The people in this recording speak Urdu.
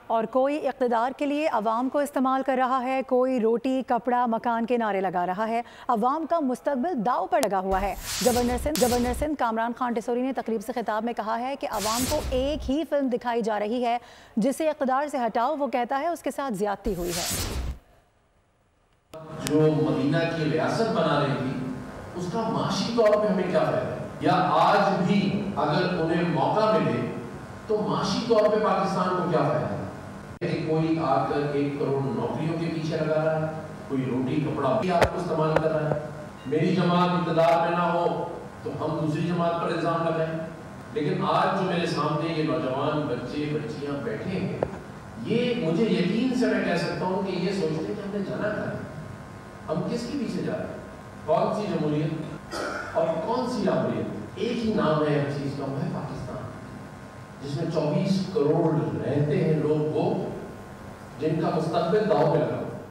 اور کوئی اقتدار کے لیے عوام کو استعمال کر رہا ہے، کوئی روٹی کپڑا مکان کے نعرے لگا رہا ہے۔ عوام کا مستقبل داؤ پر لگا ہوا ہے۔ گورنر سندھ کامران خان ٹیسوری نے تقریب سے خطاب میں کہا ہے کہ عوام کو ایک ہی فلم دکھائی جا رہی ہے، جسے اقتدار سے ہٹاؤ، وہ کہتا ہے اس کے ساتھ زیادتی ہوئی ہے۔ جو مدینہ کی ریاست بنا رہی تھی اس کا معاشی طور پہ ہمیں کیا فائدہ ہے؟ یا آج بھی اگر انہیں موقع ملے تو معاشی طور پہ پاکستان کو کیا فائدہ ہے؟ کوئی آ کر 1 کروڑ نوکریوں کے پیچھے لگا رہا ہے، کوئی روٹی کپڑا بھی آپ کو استعمال کر رہا ہے۔ میری جماعت اقتدار میں نہ ہو تو ہم دوسری جماعت پر الزام لگائیں، لیکن آج جو میرے سامنے یہ نوجوان بچے بچیاں بیٹھے ہیں، یہ مجھے یقین سے میں کہہ سکتا ہوں کہ یہ سوچتے ہیں کہ ہم نے جانا کہاں ہے، ہم کس کے پیچھے جا رہے ہیں، کون سی جمہوریت اور کون سی جمہوریت؟ ایک ہی نام ہے ہر چیز کا، وہ ہے پاکستان، جس میں 24 کروڑ رہتے ہیں لوگ، وہ جن کا مستقبل داؤ پہ لگا۔